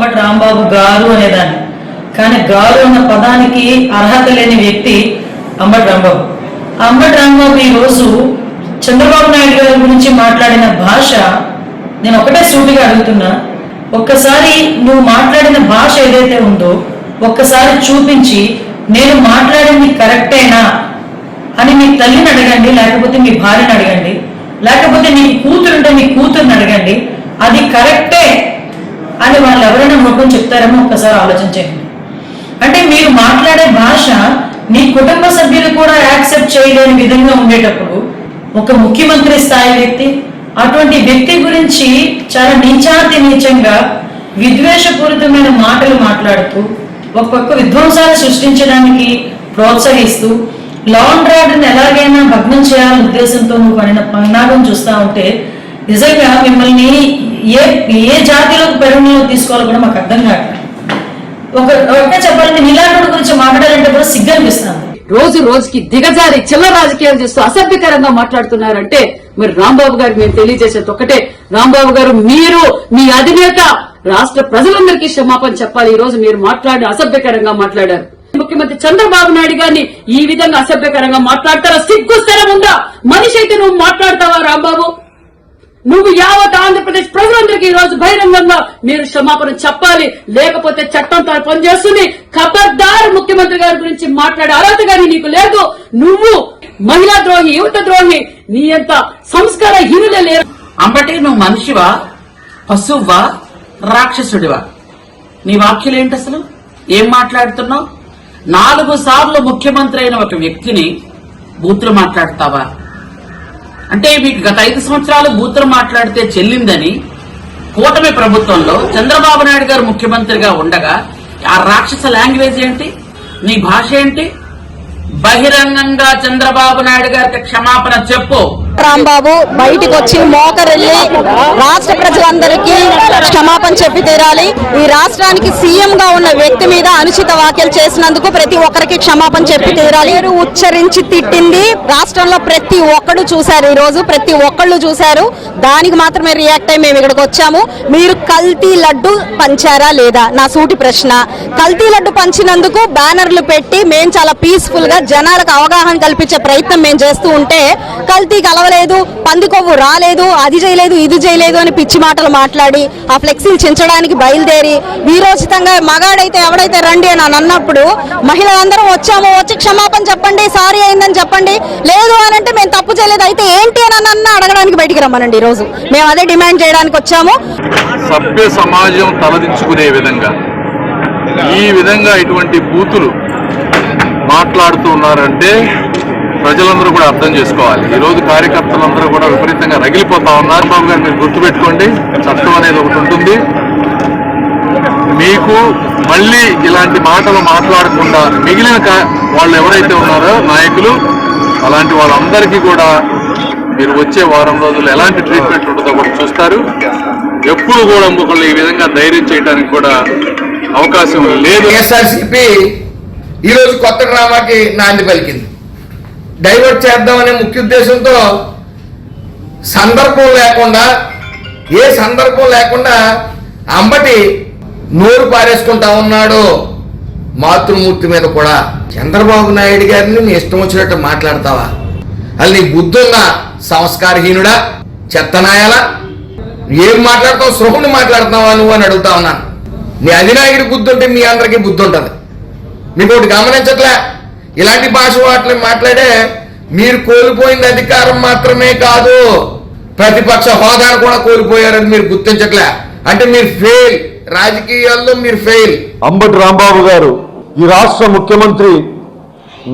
అంబటి రాంబాబు గారు అనేదాన్ని. కానీ గారు అన్న పదానికి అర్హత లేని వ్యక్తి అంబటి రాంబాబు. అంబటి రాంబాబు ఈరోజు చంద్రబాబు నాయుడు గారి గురించి మాట్లాడిన భాష నేను ఒకటే సూటిగా అడుగుతున్నా, ఒక్కసారి నువ్వు మాట్లాడిన భాష ఏదైతే ఉందో ఒక్కసారి చూపించి నేను మాట్లాడింది కరెక్టేనా అని మీ తల్లిని అడగండి, లేకపోతే మీ భార్యని అడగండి, లేకపోతే నీ కూతురుంటే నీ కూతురుని అడగండి, అది కరెక్టే అని వాళ్ళు ఎవరైనా ముఖం చెప్తారేమో ఒక్కసారి ఆలోచించండి. అంటే మీరు మాట్లాడే భాష నీ కుటుంబ సభ్యులు కూడా యాక్సెప్ట్ చేయలేని విధంగా ఉండేటప్పుడు ఒక ముఖ్యమంత్రి స్థాయి వ్యక్తి అటువంటి వ్యక్తి గురించి చాలా నీచంగా విద్వేషపూరితమైన మాటలు మాట్లాడుతూ ఒక్కొక్క విధ్వంసాలు సృష్టించడానికి ప్రోత్సహిస్తూ లా అండ్ ఆర్డర్ని ఎలాగైనా భగ్నం చేయాలనే ఉద్దేశంతో నువ్వు పడిన పరిణామం చూస్తూ ఉంటే నిజంగా మిమ్మల్ని ఏ జాతిలోకి పరిగణలో తీసుకోవాలో కూడా మాకు అర్థం కాదు. ఒకటే చెప్పాలంటే నీలాంటి గురించి మాట్లాడాలంటే కూడా సిగ్గు అనిపిస్తుంది. రోజు రోజుకి దిగజారి చిల్లర రాజకీయాలు చేస్తూ అసభ్యకరంగా మాట్లాడుతున్నారంటే మరి రాంబాబు గారికి మేము తెలియజేసేది ఒకటే, రాంబాబు గారు మీరు మీ అధినేత రాష్ట్ర ప్రజలందరికీ క్షమాపణ చెప్పాలి. ఈ రోజు మీరు అసభ్యకరంగా మాట్లాడారు. ముఖ్యమంత్రి చంద్రబాబు నాయుడు గారిని ఈ విధంగా అసభ్యకరంగా మాట్లాడతారా? సిగ్గుస్తరం ఉందా? మనిషి అయితే నువ్వు మాట్లాడతావా రాంబాబు? నువ్వు యావత్ ఆంధ్రప్రదేశ్ ప్రజలందరికీ ఈ రోజు బహిరంగంగా మీరు క్షమాపణ చెప్పాలి, లేకపోతే చట్టం తన పనిచేస్తుంది. ఖబర్దార్ ముఖ్యమంత్రి గారి గురించి మాట్లాడే అర్హత గాని నీకు లేదు. నువ్వు మహిళా ద్రోహి, యువత ద్రోహి, నీ అంత సంస్కార హీనులే లేరు. అంబటి నువ్వు మనిషివా, పశువా, రాక్షసుడివా? నీ వాక్యులేంటి? అసలు ఏం మాట్లాడుతున్నావు? 4 సార్లు ముఖ్యమంత్రి అయిన ఒక వ్యక్తిని బూతులు మాట్లాడతావా? అంటే మీకు గత 5 సంవత్సరాలు బూతులు మాట్లాడితే చెల్లిందని కూటమి ప్రభుత్వంలో చంద్రబాబు నాయుడు గారు ముఖ్యమంత్రిగా ఉండగా ఆ రాక్షస లాంగ్వేజ్ ఏంటి? నీ భాష ఏంటి? బహిరంగంగా చంద్రబాబు నాయుడు గారికి క్షమాపణ చెప్పు. రాంబాబు బయటికి వచ్చి మోకరెళ్ళి రాష్ట్ర ప్రజలందరికీ క్షమాపణ చెప్పి తీరాలి. ఈ రాష్ట్రానికి సీఎం గా ఉన్న వ్యక్తి మీద అనుచిత వ్యాఖ్యలు చేసినందుకు ప్రతి ఒక్కరికి క్షమాపణ చెప్పి తీరాలి. మీరు ఉచ్చరించి తిట్టింది రాష్ట్రంలో ప్రతి ఒక్కరు చూశారు. ఈ రోజు ప్రతి ఒక్కళ్ళు చూశారు. దానికి మాత్రమే రియాక్ట్ అయ్యి మేము ఇక్కడికి వచ్చాము. మీరు కల్తీ లడ్డు పంచారా లేదా? నా సూటి ప్రశ్న. కల్తీ లడ్డు పంచినందుకు బ్యానర్లు పెట్టి మేము చాలా పీస్ఫుల్ గా జనాలకు అవగాహన కల్పించే ప్రయత్నం మేము చేస్తూ ఉంటే కల్తీ కలవలేదు, పందికొవ్వు రాలేదు, అది చేయలేదు, ఇది చేయలేదు అని పిచ్చి మాటలు మాట్లాడి ఆ ఫ్లెక్సీలు చించడానికి బయలుదేరి వీరోచితంగా మగాడైతే ఎవడైతే రండి అని అన్నప్పుడు మహిళలందరం వచ్చాము, వచ్చి క్షమాపణ చెప్పండి, సారీ అయిందని చెప్పండి, లేదు అని అంటే మేము తప్పు చేయలేదు అయితే ఏంటి అని అన్న అడగడానికి బయటికి రమ్మనండి. ఈ రోజు మేము అదే డిమాండ్ చేయడానికి వచ్చాము. సభ్య సమాజం తలదించుకునే విధంగా ఈ విధంగా ఇటువంటి బూతులు మాట్లాడుతూ ఉన్నారంటే ప్రజలందరూ కూడా అర్థం చేసుకోవాలి. ఈ రోజు కార్యకర్తలందరూ కూడా విపరీతంగా రగిలిపోతా ఉన్నారు. బాబు గారు మీరు గుర్తుపెట్టుకోండి, చట్టం అనేది ఒకటి ఉంటుంది. మీకు మళ్ళీ ఇలాంటి మాటలు మాట్లాడకుండా మిగిలిన వాళ్ళు ఎవరైతే ఉన్నారో నాయకులు, అలాంటి వాళ్ళందరికీ కూడా మీరు వచ్చే వారం రోజులు ఎలాంటి ట్రీట్మెంట్ ఉంటుందో కూడా చూస్తారు. ఎప్పుడు కూడా ఇంకొకళ్ళు ఈ విధంగా ధైర్యం చేయడానికి కూడా అవకాశం లేదు. ఎస్ఆర్సీపీ ఈరోజు కొత్త డ్రామాకి నాంది పలికింది. డైవర్ట్ చేద్దామనే ముఖ్య ఉద్దేశంతో ఏ సందర్భం లేకుండా అంబటి నోరు పారేసుకుంటా ఉన్నాడు మాతృమూర్తి మీద కూడా. చంద్రబాబు నాయుడు గారిని నీ ఇష్టం వచ్చినట్టు మాట్లాడతావా? అది నీ బుద్ధున్న సంస్కారహీనుడా, చెత్తనాయాలా? ఏం మాట్లాడతావు? సృహుని మాట్లాడుతున్నావా నువ్వు అని అడుగుతా ఉన్నాను. నీ అధినాయకుడి బుద్ధి ఉంటే మీ అందరికీ బుద్ధి ఉంటుంది. మీకు ఒకటి గమనించట్లే, ఇలాంటి భాష మాట్లాడే మీరు కోల్పోయింది అధికారం మాత్రమే కాదు, ప్రతిపక్ష హోదాను కూడా కోల్పోయారని మీరు గుర్తించట్లే. అంటే మీరు ఫెయిల్, రాజకీయాల్లో మీరు ఫెయిల్. అంబటి రాంబాబు గారు ఈ రాష్ట్ర ముఖ్యమంత్రి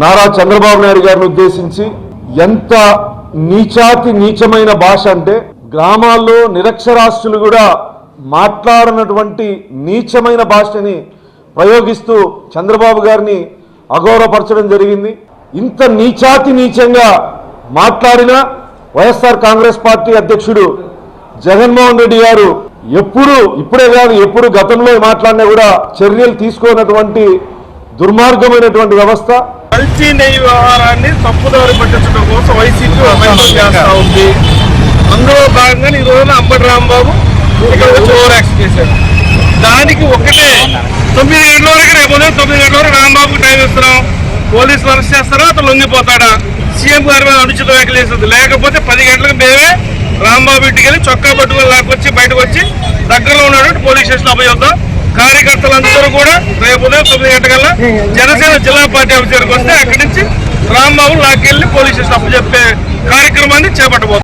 నారా చంద్రబాబు నాయుడు గారిని ఉద్దేశించి ఎంత నీచమైన భాష అంటే గ్రామాల్లో నిరక్షరాస్యులు కూడా మాట్లాడినటువంటి నీచమైన భాషని ప్రయోగిస్తూ చంద్రబాబు గారిని అగౌరవపరచడం జరిగింది. ఇంత నీచంగా మాట్లాడిన వైఎస్ఆర్ కాంగ్రెస్ పార్టీ అధ్యక్షుడు జగన్మోహన్ రెడ్డి గారు ఇప్పుడే కాదు ఎప్పుడు గతంలో మాట్లాడినా కూడా చర్యలు తీసుకోనటువంటి దుర్మార్గమైనటువంటి వ్యవస్థ. కల్తీ నెయ్యి వ్యవహారాన్ని తప్పుదారి పట్టించడం కోసం వైసీపీ చేస్తా ఉంది. అందులో భాగంగా ఈ రోజున అంబటి రాంబాబు ఇక్కడ ఓవర్ యాక్షన్ చేశారు. దానికి ఒకటే 9 గంటల వరకు రేపు ఉదయం 9 గంటల వరకు రాంబాబుకి టైం ఇస్తున్నాం. పోలీసులు అరెస్ట్ చేస్తారా, అతను లొంగిపోతాడా? సీఎం గారి మీద అనుచిత వ్యాఖ్యలు చేస్తుంది. లేకపోతే 10 గంటలకు మేమే రాంబాబు ఇంటికి వెళ్ళి చొక్కా పట్టుకుని లాక్కొచ్చి బయటకు వచ్చి దగ్గరలో ఉన్నటువంటి పోలీస్ స్టేషన్ అప్పచెప్తాం. కార్యకర్తలందరూ కూడా రేపు ఉదయం 9 గంటకల్లా జనసేన జిల్లా పార్టీ ఆఫీసర్కి వస్తే అక్కడి నుంచి రాంబాబు లాక్కెళ్ళి పోలీస్ స్టేషన్ అప్పచెప్పే కార్యక్రమాన్ని చేపట్టబోతాం.